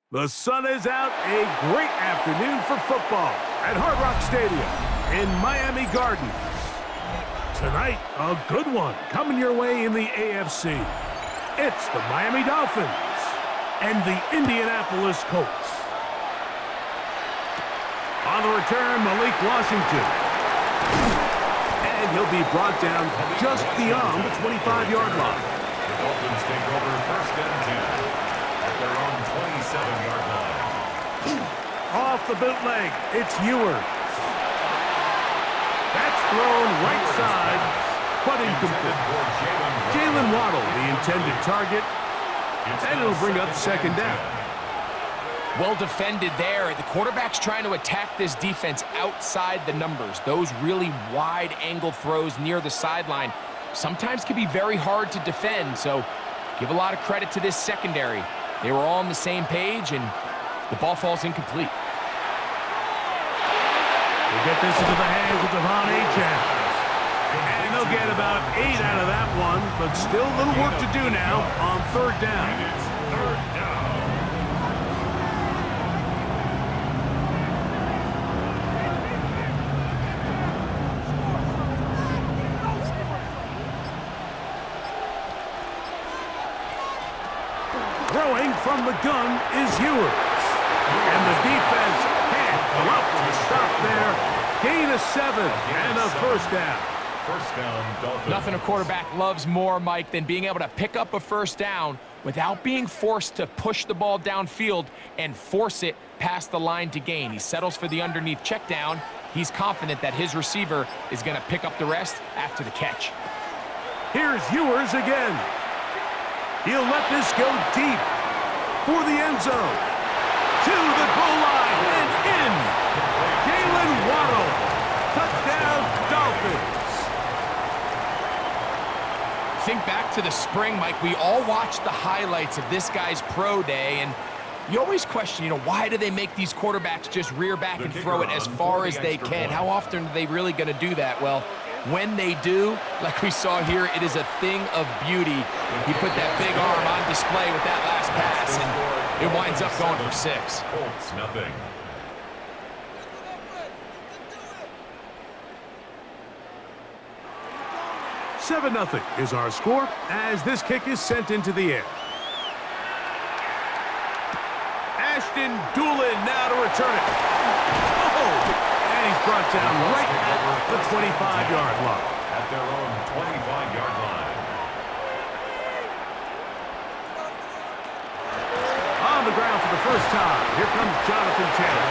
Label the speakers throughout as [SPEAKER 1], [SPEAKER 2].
[SPEAKER 1] The sun is out. A great afternoon for football at Hard Rock Stadium in Miami Gardens. Tonight, a good one coming your way in the AFC. It's the Miami Dolphins and the Indianapolis Colts. On the return, Malik Washington. And he'll be brought down just beyond the 25-yard line.
[SPEAKER 2] The Dolphins take over first and 10 at their own 27-yard line.
[SPEAKER 1] Off the bootleg, it's Ewers. That's thrown right side, but incomplete. Jalen Waddle, the intended target, and it'll bring up second down.
[SPEAKER 3] Well defended there. The quarterback's trying to attack this defense outside the numbers. Those really wide angle throws near the sideline sometimes can be very hard to defend, so give a lot of credit to this secondary. They were all on the same page, and the ball falls incomplete.
[SPEAKER 1] They get this into the hands of Devon Achane. And they'll get about 8 out of that one, but still a little work to do now on third down.
[SPEAKER 2] And it's third down.
[SPEAKER 1] Throwing from the gun is Ewers. And the defense can't come up with a stop there. Gain of 7 and a first down.
[SPEAKER 2] First down, Dolphins.
[SPEAKER 3] Nothing a quarterback loves more, Mike, than being able to pick up a first down without being forced to push the ball downfield and force it past the line to gain. He settles for the underneath check down. He's confident that his receiver is going to pick up the rest after the catch.
[SPEAKER 1] Here's Ewers again. He'll let this go deep for the end zone. To the goal line and in. Jalen Waddle. Touchdown, Dolphins.
[SPEAKER 3] Think back to the spring, Mike. We all watched the highlights of this guy's pro day, and you always question, why do they make these quarterbacks just rear back and throw it as far as they can? How often are they really going to do that? Well, when they do, like we saw here, it is a thing of beauty. He put that big arm on display with that last pass, and it winds up going for 6.
[SPEAKER 2] Colts, nothing.
[SPEAKER 1] Seven 0 is our score as this kick is sent into the air. Ashton Doolin now to return it. And he's brought down right at the 25-yard line.
[SPEAKER 2] At their own 25-yard line.
[SPEAKER 1] On the ground for the first time, here comes Jonathan Taylor.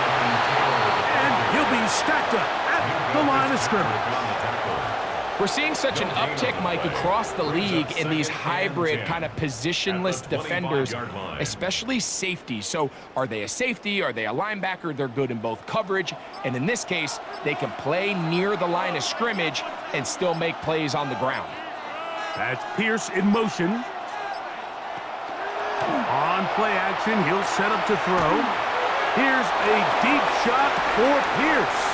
[SPEAKER 1] And he'll be stacked up at the line of scrimmage.
[SPEAKER 3] We're seeing such an uptick, Mike, across the league in these hybrid kind of positionless defenders, especially safety. So are they a safety? Are they a linebacker? They're good in both coverage. And in this case, they can play near the line of scrimmage and still make plays on the ground.
[SPEAKER 1] That's Pierce in motion. On play action, he'll set up to throw. Here's a deep shot for Pierce.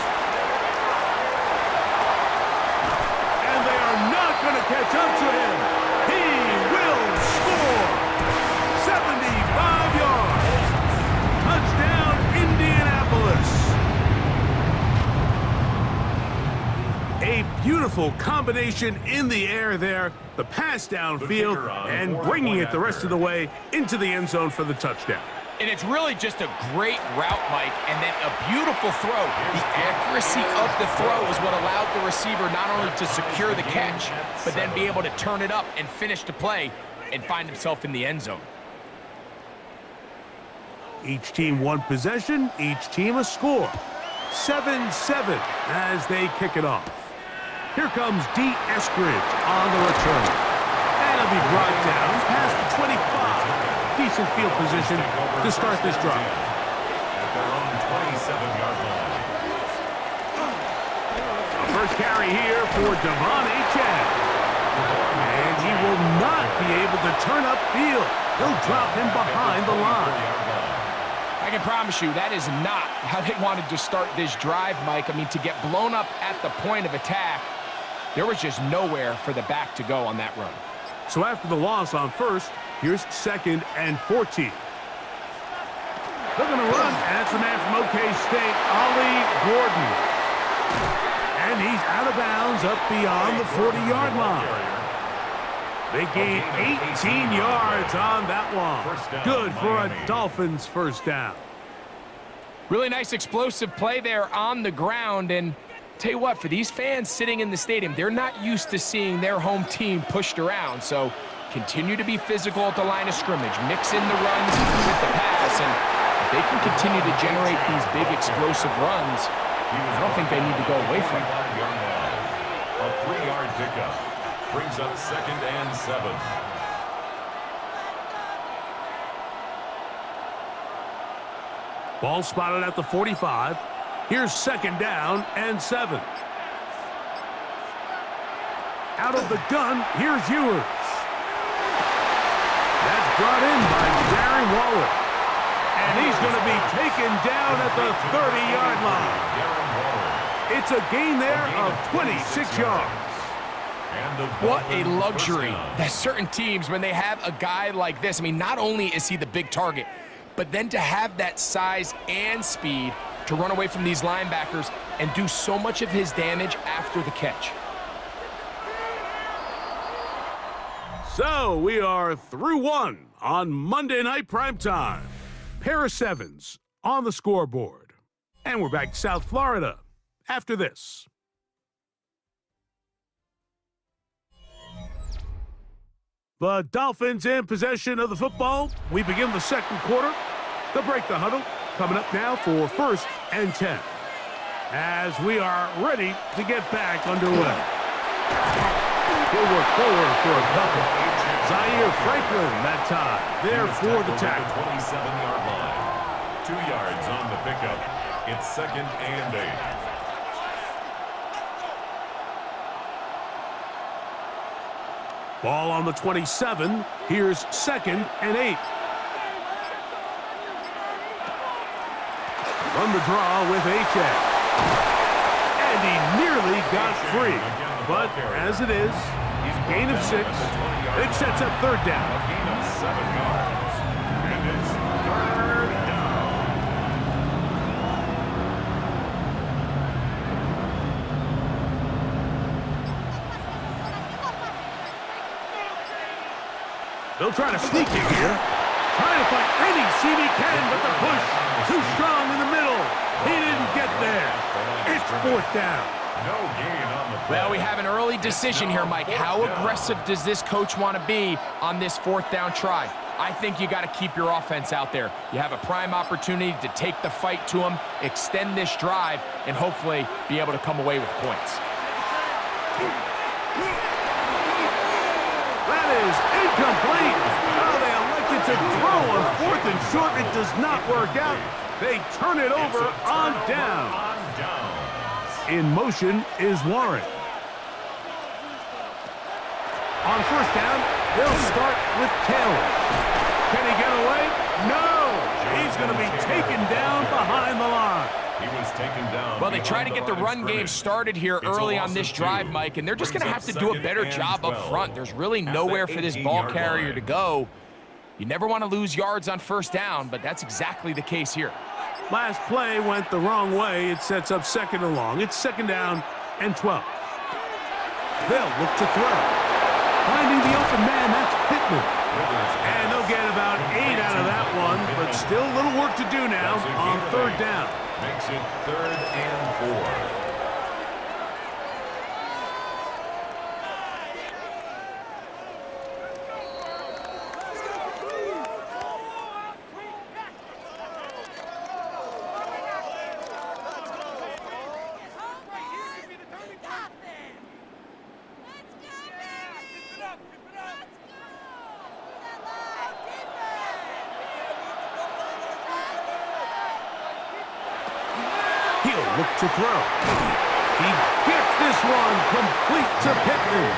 [SPEAKER 1] Going to catch up to him. He will score. 75 yards. Touchdown, Indianapolis. A beautiful combination in the air there. The pass downfield and bringing it the rest of the way into the end zone for the touchdown.
[SPEAKER 3] And it's really just a great route, Mike, and then a beautiful throw. The accuracy of the throw is what allowed the receiver not only to secure the catch, but then be able to turn it up and finish the play and find himself in the end zone.
[SPEAKER 1] Each team one possession, each team a score. 7-7 as they kick it off. Here comes D. Eskridge on the return. And he'll be brought down past the 25. Decent field position to start this drive.
[SPEAKER 2] At their own 27-yard line.
[SPEAKER 1] A first carry here for Devon Achane. And he will not be able to turn upfield. He'll drop him behind the line.
[SPEAKER 3] I can promise you that is not how they wanted to start this drive, Mike. I mean, to get blown up at the point of attack, there was just nowhere for the back to go on that run.
[SPEAKER 1] So after the loss on first, here's 2nd and 14. Looking to run, and that's the man from OK State, Ollie Gordon. And he's out of bounds up beyond the 40-yard line. They gained 18 yards on that one. Good for a Dolphins first down.
[SPEAKER 3] Really nice explosive play there on the ground. And tell you what, for these fans sitting in the stadium, they're not used to seeing their home team pushed around. So continue to be physical at the line of scrimmage. Mix in the runs with the pass. And if they can continue to generate these big explosive runs, I don't think they need to go away from it.
[SPEAKER 2] A 3-yard pickup brings up 2nd and 7.
[SPEAKER 1] Ball spotted at the 45. Here's 2nd down and 7. Out of the gun, here's Ewers. That's brought in by Darren Waller. And he's going to be taken down at the 30-yard line. It's a gain there of 26 yards.
[SPEAKER 3] What a luxury that certain teams, when they have a guy like this, I mean, not only is he the big target, but then to have that size and speed to run away from these linebackers and do so much of his damage after the catch.
[SPEAKER 1] So we are through one on Monday Night Primetime. Pair of sevens on the scoreboard. And we're back to South Florida after this. The Dolphins in possession of the football. We begin the second quarter. They'll break the huddle. Coming up now for 1st and 10. As we are ready to get back underway. He'll work forward for a couple. Zaire Franklin that time. There for the tackle.
[SPEAKER 2] 27-yard line. 2 yards on the pickup. It's 2nd and 8.
[SPEAKER 1] Ball on the 27. Here's 2nd and 8. Run the draw with H.A. And he nearly got free. But as it is, gain of 6. It sets up 3rd down.
[SPEAKER 2] A gain of 7 yards. And it's 3rd down.
[SPEAKER 1] They'll try to sneak in here. Trying to find any seam he can, but the push too strong in the middle. He didn't get there. It's 4th down.
[SPEAKER 2] No gain on the play.
[SPEAKER 3] Well, we have an early decision here, Mike. How aggressive does this coach want to be on this 4th down try? I think you got to keep your offense out there. You have a prime opportunity to take the fight to them, extend this drive, and hopefully be able to come away with points.
[SPEAKER 1] That is incomplete. Oh, they elected to throw on 4th and short. It does not work out. They turn it over on down. In motion is Warren. On 1st down, they'll start with Taylor. Can he get away? No. He's going to be taken down behind the line.
[SPEAKER 2] He was taken down.
[SPEAKER 3] Well, they try to get the run game started here early on this drive, Mike, and they're just going to have to do a better job up front. There's really nowhere for this ball carrier to go. You never want to lose yards on 1st down, but that's exactly the case here.
[SPEAKER 1] Last play went the wrong way. It sets up 2nd and long. It's 2nd down and 12. They'll look to throw. Finding the open man, that's Pittman. And they'll get about 8 out of that one, but still a little work to do now on 3rd down.
[SPEAKER 2] Makes it 3rd and 4.
[SPEAKER 1] He'll look to throw. He gets this one complete to Pittman.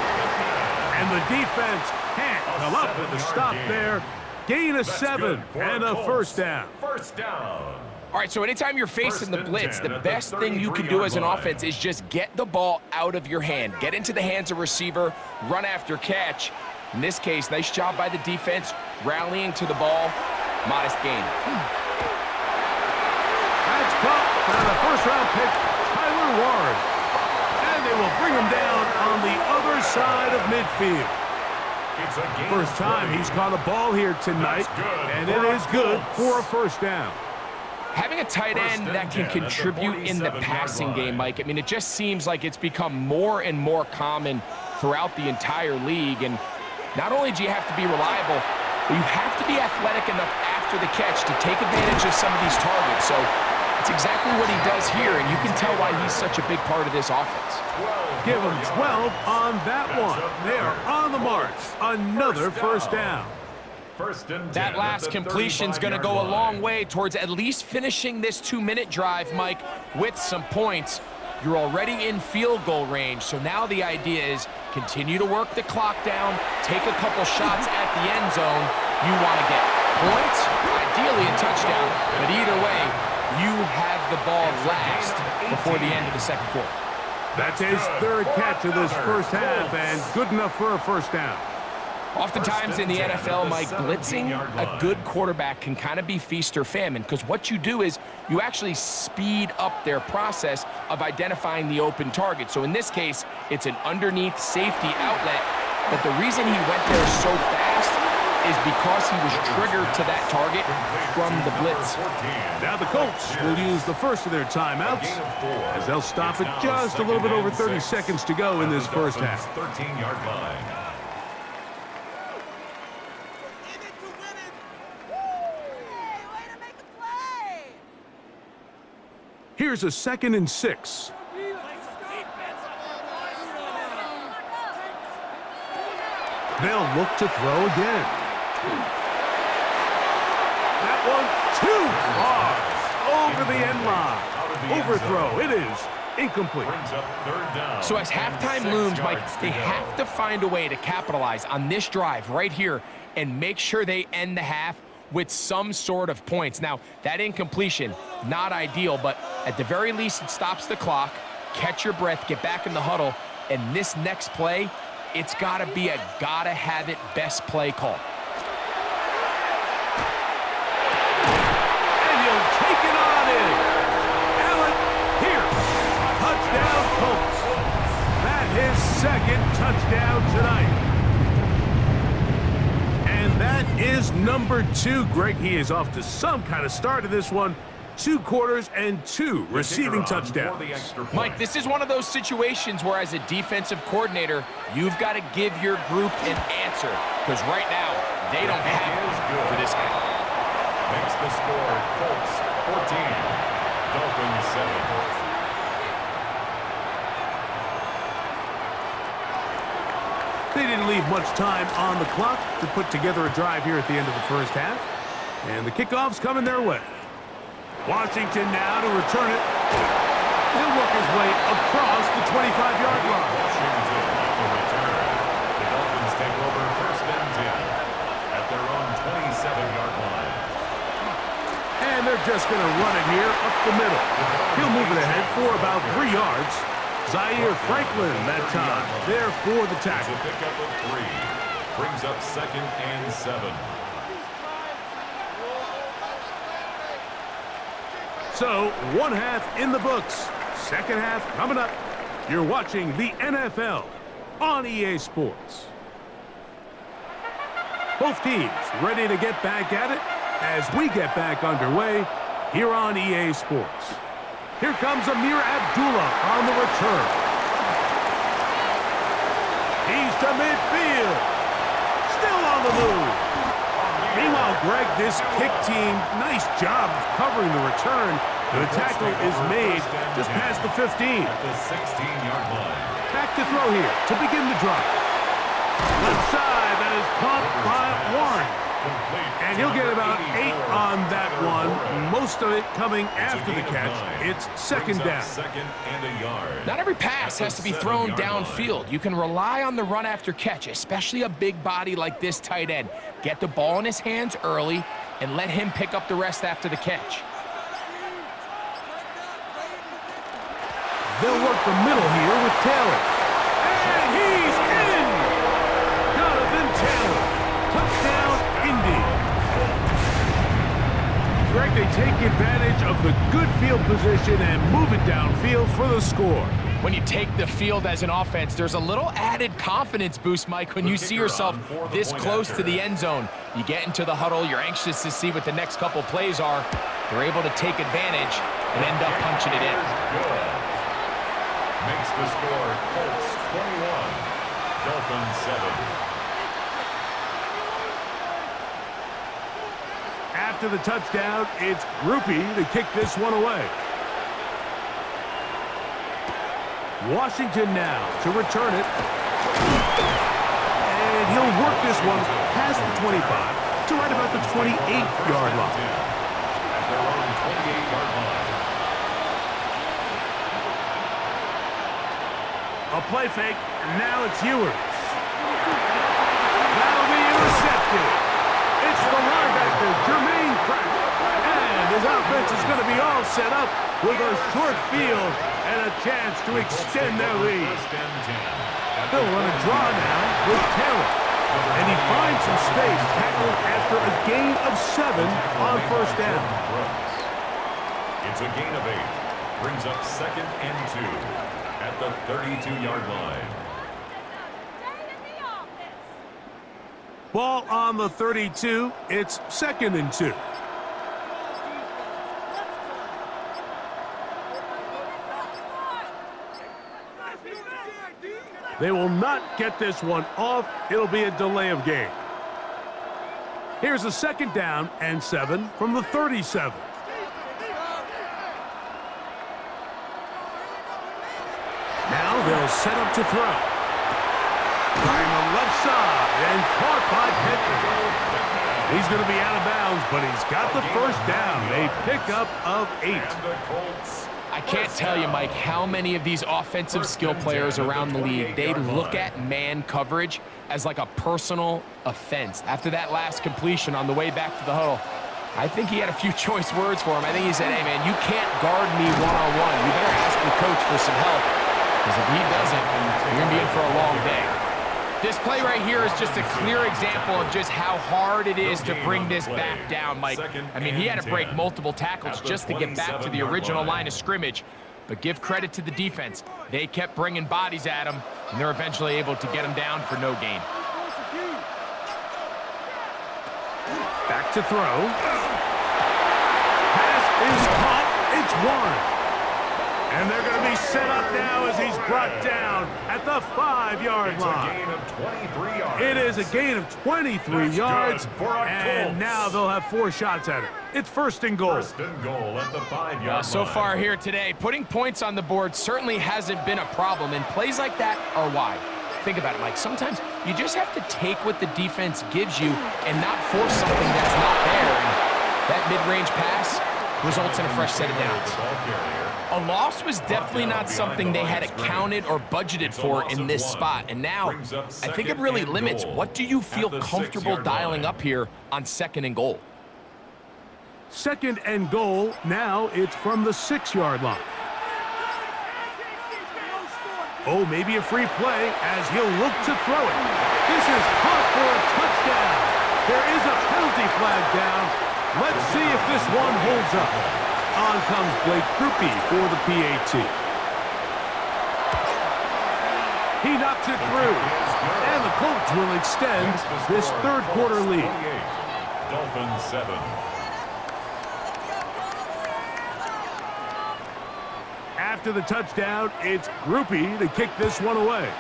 [SPEAKER 1] And the defense can't come up with a stop there. Gain of 7 and a 1st down.
[SPEAKER 2] 1st down.
[SPEAKER 3] All right, so anytime you're facing the blitz, the best thing you can do as an offense is just get the ball out of your hand. Get into the hands of receiver, run after catch. In this case, nice job by the defense, rallying to the ball. Modest gain.
[SPEAKER 1] And a first-round pick, Tyler Warren. And they will bring him down on the other side of midfield. First time he's caught a ball here tonight, and it is good for a first down.
[SPEAKER 3] Having a tight end that can contribute in the passing game, Mike, I mean, it just seems like it's become more and more common throughout the entire league. And not only do you have to be reliable, but you have to be athletic enough after the catch to take advantage of some of these targets. So it's exactly what he does here, and you can tell why he's such a big part of this offense.
[SPEAKER 1] Give him 12 on that one. They are on the march. Another first down.
[SPEAKER 3] That last completion's going to go a long way towards at least finishing this 2-minute drive, Mike, with some points. You're already in field goal range, so now the idea is continue to work the clock down, take a couple shots at the end zone. You want to get points, ideally a touchdown, but either way, you have the ball last before the end of the second quarter.
[SPEAKER 1] That's his third catch of this first half, and good enough for a first down.
[SPEAKER 3] Oftentimes in the NFL, Mike, blitzing a good quarterback can kind of be feast or famine, because what you do is you actually speed up their process of identifying the open target. So in this case, it's an underneath safety outlet, but the reason he went there so fast is because he was triggered to that target from the blitz.
[SPEAKER 1] Now the Colts will use the first of their timeouts as they'll stop it just a little bit over 30 seconds to go in this first half.
[SPEAKER 2] 13-yard line.
[SPEAKER 1] Here's a 2nd and 6. They'll look to throw again. That one too far over the end line. Overthrow. It is incomplete.
[SPEAKER 3] So as halftime looms, Mike, they have to find a way to capitalize on this drive right here and make sure they end the half with some sort of points. Now, that incompletion, not ideal, but at the very least, it stops the clock. Catch your breath, get back in the huddle, and this next play, it's got to be a gotta-have-it best play call.
[SPEAKER 1] And he'll take it on in. Allen Pierce, touchdown Colts. That his second touchdown tonight. And that is number 2. Greg, he is off to some kind of start in this one. 2 quarters and 2 receiving touchdowns.
[SPEAKER 3] Mike, this is one of those situations where as a defensive coordinator, you've got to give your group an answer, because right now, they don't have it for this guy.
[SPEAKER 2] Makes the score Colts 14, Dolphins 7.
[SPEAKER 1] They didn't leave much time on the clock to put together a drive here at the end of the first half. And the kickoff's coming their way. Washington now to return it. He'll work his way across the 25-yard line.
[SPEAKER 2] Washington will return. The Dolphins take over 1st and 10 at their own 27-yard line.
[SPEAKER 1] And they're just going to run it here up the middle. He'll move it ahead for about 3 yards. Zaire Franklin that time there for the tackle.
[SPEAKER 2] It's a pickup of 3. Brings up 2nd and 7.
[SPEAKER 1] So, 1 half in the books. Second half coming up. You're watching the NFL on EA Sports. Both teams ready to get back at it as we get back underway here on EA Sports. Here comes Amir Abdullah on the return. He's to midfield. Still on the move. Meanwhile, Greg, this kick team, nice job of covering the return. The tackle is made just past the 15.
[SPEAKER 2] At the 16-yard line.
[SPEAKER 1] Back to throw here to begin the drive. Left side, that is caught by Warren. And he'll get about 8 on that one. Most of it coming after the catch. It's 2nd down.
[SPEAKER 2] 2nd and a yard.
[SPEAKER 3] Not every pass has to be thrown downfield. You can rely on the run after catch, especially a big body like this tight end. Get the ball in his hands early and let him pick up the rest after the catch.
[SPEAKER 1] They'll work the middle here with Taylor. And he's in! Jonathan Taylor. Touchdown, Indy. Greg, they take advantage of the good field position and move it downfield for the score.
[SPEAKER 3] When you take the field as an offense, there's a little added confidence boost, Mike, when you see yourself this close to the end zone. You get into the huddle, you're anxious to see what the next couple plays are. They're able to take advantage and end up punching it in.
[SPEAKER 2] Makes the score Colts 21, Dolphins 7.
[SPEAKER 1] After the touchdown, it's Groupie to kick this one away. Washington now to return it. And he'll work this one past the 25 to right about the 28-yard line.
[SPEAKER 2] At their own 28-yard line.
[SPEAKER 1] A play fake, and now it's Ewers. That'll be intercepted. It's the linebacker, Jermaine Pratt. And his offense is going to be all set up with a short field and a chance to extend their lead. They'll run a draw now with Taylor. And he finds some space tackled after a gain of 7 on first down.
[SPEAKER 2] It's a gain of 8. Brings up 2nd and 2 at the 32-yard line.
[SPEAKER 1] Ball on the 32. It's 2nd and 2. They will not get this one off. It'll be a delay of game. Here's a 2nd down and 7 from the 37. Now they'll set up to throw. Trying the left side and caught by Pittman. He's going to be out of bounds, but he's got the first down. A pickup of 8.
[SPEAKER 3] I can't tell you, Mike, how many of these offensive skill players around the league, they look at man coverage as like a personal offense. After that last completion on the way back to the huddle, I think he had a few choice words for him. I think he said, hey, man, you can't guard me one-on-one. You better ask the coach for some help, because if he doesn't, you're going to be in for a long day. This play right here is just a clear example of just how hard it is to bring this back down, Mike. I mean, he had to break multiple tackles just to get back to the original line of scrimmage. But give credit to the defense. They kept bringing bodies at him, and they're eventually able to get him down for no gain.
[SPEAKER 1] Back to throw. Pass is caught. It's one. And they're going to be set up now as he's brought down at the 5-yard line.
[SPEAKER 2] It's a gain of 23 yards.
[SPEAKER 1] It is a gain of 23 yards, and
[SPEAKER 2] Colts.
[SPEAKER 1] now they'll have 4 shots at it. It's 1st and goal.
[SPEAKER 2] 1st and goal at the 5-yard line.
[SPEAKER 3] So far here today, putting points on the board certainly hasn't been a problem, and plays like that are why. Think about it, Mike. Sometimes you just have to take what the defense gives you and not force something that's not there. And that mid-range pass results in a fresh set of downs. A loss was definitely not something they had accounted or budgeted for in this spot. And now, I think it really limits what do you feel comfortable dialing up here on 2nd and goal.
[SPEAKER 1] 2nd and goal. Now it's from the 6-yard line. Oh, maybe a free play as he'll look to throw it. This is caught for a touchdown. There is a penalty flag down. Let's see if this one holds up. On comes Blake Groupie for the PAT. He knocks it through. And the Colts will extend this 3rd quarter lead.
[SPEAKER 2] Dolphins 7.
[SPEAKER 1] After the touchdown, it's Groupie to kick this one away.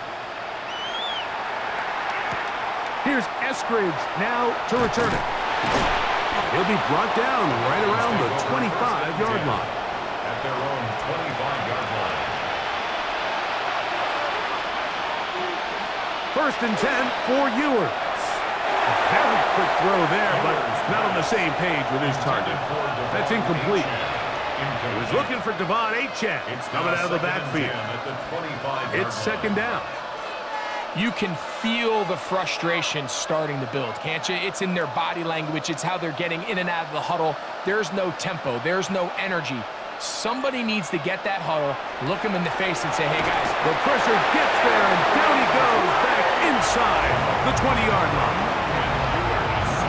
[SPEAKER 1] Here's Eskridge now to return it. He'll be brought down right around the 25-yard line.
[SPEAKER 2] At their own 25-yard line.
[SPEAKER 1] 1st and 10 for Ewers. A very quick throw there, but not on the same page with his target. That's incomplete. He was looking for Devon Achane coming out of the backfield. It's 2nd down.
[SPEAKER 3] You can feel the frustration starting to build, can't you? It's in their body language. It's how they're getting in and out of the huddle. There's no tempo. There's no energy. Somebody needs to get that huddle, look him in the face, and say, hey, guys.
[SPEAKER 1] The pressure gets there, and down he goes back inside the 20-yard line.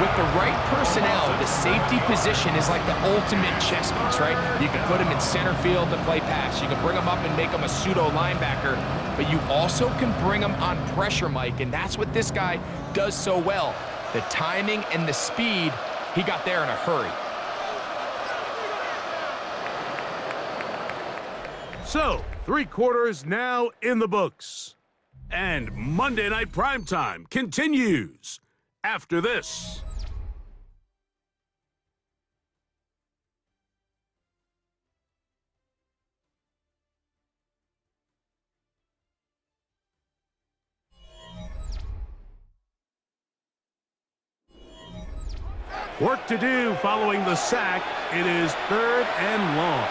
[SPEAKER 3] With the right personnel, the safety position is like the ultimate chess piece, right? You can put him in center field to play pass. You can bring him up and make him a pseudo linebacker, but you also can bring him on pressure, Mike, and that's what this guy does so well. The timing and the speed, he got there in a hurry.
[SPEAKER 1] So, 3 quarters now in the books. And Monday Night Primetime continues after this. Work to do following the sack. It is 3rd and long.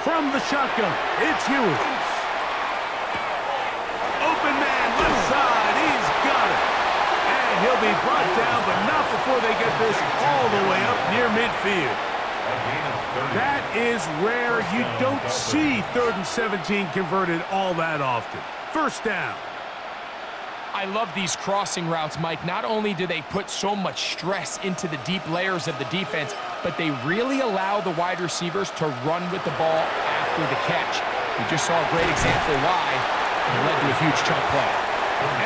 [SPEAKER 1] From the shotgun, it's Ewers. Open man, left side, he's got it. And he'll be brought down, but not before they get this all the way up near midfield. That is rare. You don't see 3rd and 17 converted all that often. First down.
[SPEAKER 3] I love these crossing routes, Mike. Not only do they put so much stress into the deep layers of the defense, but they really allow the wide receivers to run with the ball after the catch. We just saw a great example why, and it led to a huge chunk play.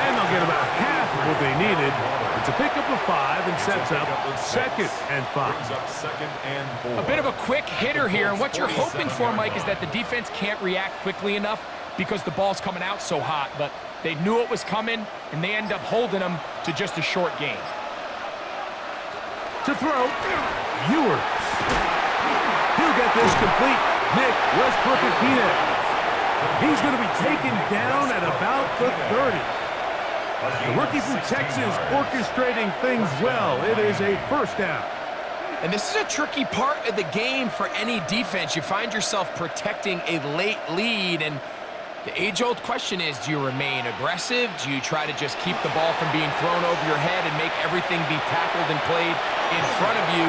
[SPEAKER 1] And they'll get about half of what they needed. It's a pickup of 5 and sets up 2nd and 5.
[SPEAKER 3] A bit of a quick hitter here, and what you're hoping for, Mike, is that the defense can't react quickly enough because the ball's coming out so hot, but they knew it was coming, and they end up holding them to just a short gain.
[SPEAKER 1] To throw, Ewers. He'll get this complete. Nick Westbrook and Peanut. He's going to be taken down at about the 30. The rookie from Texas orchestrating things well. It is a first down.
[SPEAKER 3] And this is a tricky part of the game for any defense. You find yourself protecting a late lead, and the age-old question is, do you remain aggressive? Do you try to just keep the ball from being thrown over your head and make everything be tackled and played in front of you?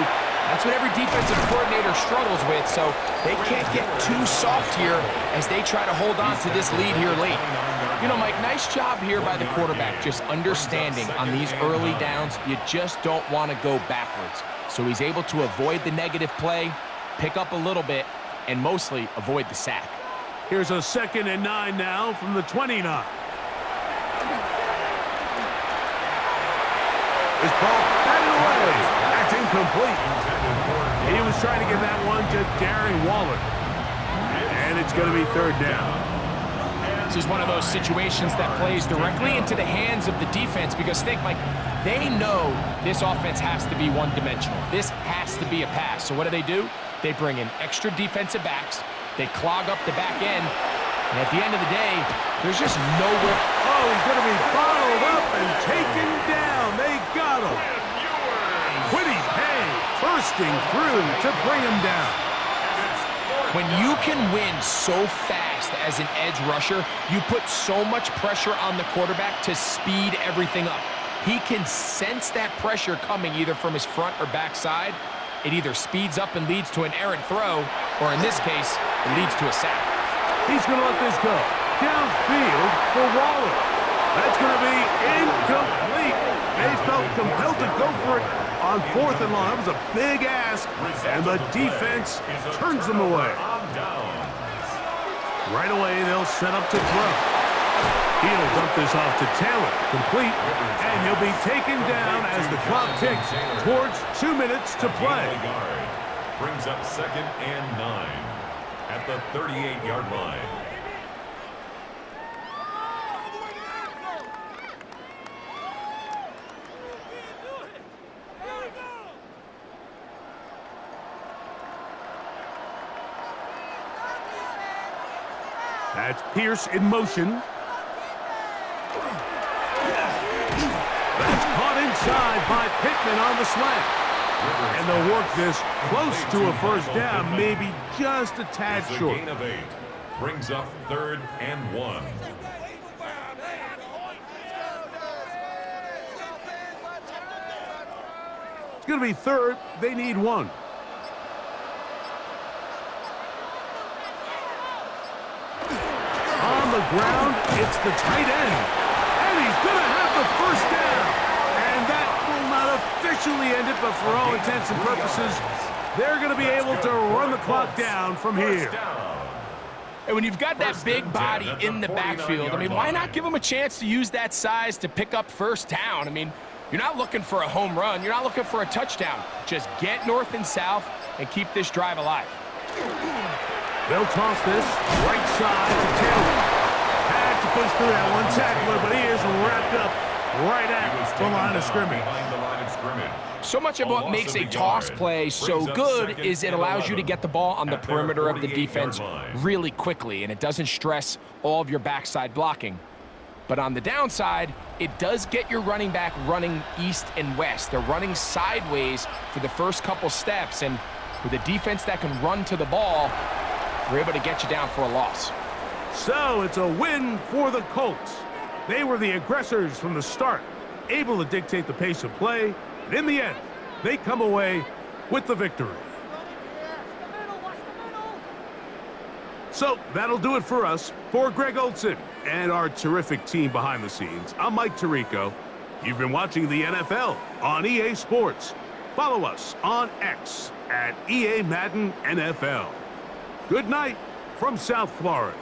[SPEAKER 3] That's what every defensive coordinator struggles with, so they can't get too soft here as they try to hold on to this lead here late. You know, Mike, nice job here by the quarterback, just understanding on these early downs, you just don't want to go backwards. So he's able to avoid the negative play, pick up a little bit, and mostly avoid the sack.
[SPEAKER 1] Here's a 2nd and 9 now from the 29. This ball batted away. That's incomplete. He was trying to get that one to Darren Waller. And it's going to be 3rd down.
[SPEAKER 3] This is one of those situations that plays directly into the hands of the defense because think, Mike, they know this offense has to be one-dimensional. This has to be a pass. So what do? They bring in extra defensive backs. They clog up the back end. And at the end of the day, there's just nowhere.
[SPEAKER 1] Oh, he's going to be bottled up and taken down. They got him. Quiddy Pay bursting through to bring him down.
[SPEAKER 3] When you can win so fast as an edge rusher, you put so much pressure on the quarterback to speed everything up. He can sense that pressure coming either from his front or back side. It either speeds up and leads to an errant throw, or in this case, it leads to a sack.
[SPEAKER 1] He's going to let this go. Downfield for Waller. That's going to be incomplete. They felt compelled to go for it on 4th and long. That was a big ask, and the defense turns them away. Right away, they'll set up to throw. He'll dump this off to Taylor. Complete, and he'll be taken down as the clock ticks towards 2 minutes to play.
[SPEAKER 2] Brings up 2nd and 9 at the 38-yard line.
[SPEAKER 1] That's Pierce in motion. That's caught inside by Pittman on the slant. And they'll work this close to a first down, maybe just a tad short.
[SPEAKER 2] Gain of 8 brings up 3rd and 1.
[SPEAKER 1] It's going to be 3rd. They need 1. On the ground, it's the tight end. And he's going to have the first down. And but for all intents and purposes, they're going to be able to run the clock down from here.
[SPEAKER 3] And when you've got that big body in the backfield, I mean, why not give them a chance to use that size to pick up first down? I mean, you're not looking for a home run. You're not looking for a touchdown. Just get north and south and keep this drive alive.
[SPEAKER 1] They'll toss this right side to Taylor. Had to push through that one tackler, but he is wrapped up right at the line of scrimmage.
[SPEAKER 3] So much of what makes a toss play so good is it allows you to get the ball on the perimeter of the defense really quickly, and it doesn't stress all of your backside blocking. But on the downside, it does get your running back running east and west. They're running sideways for the first couple steps, and with a defense that can run to the ball, we're able to get you down for a loss.
[SPEAKER 1] So it's a win for the Colts. They were the aggressors from the start, able to dictate the pace of play, and in the end, they come away with the victory. So that'll do it for us. For Greg Olson and our terrific team behind the scenes, I'm Mike Tirico. You've been watching the NFL on EA Sports. Follow us on X at EA Madden NFL. Good night from South Florida.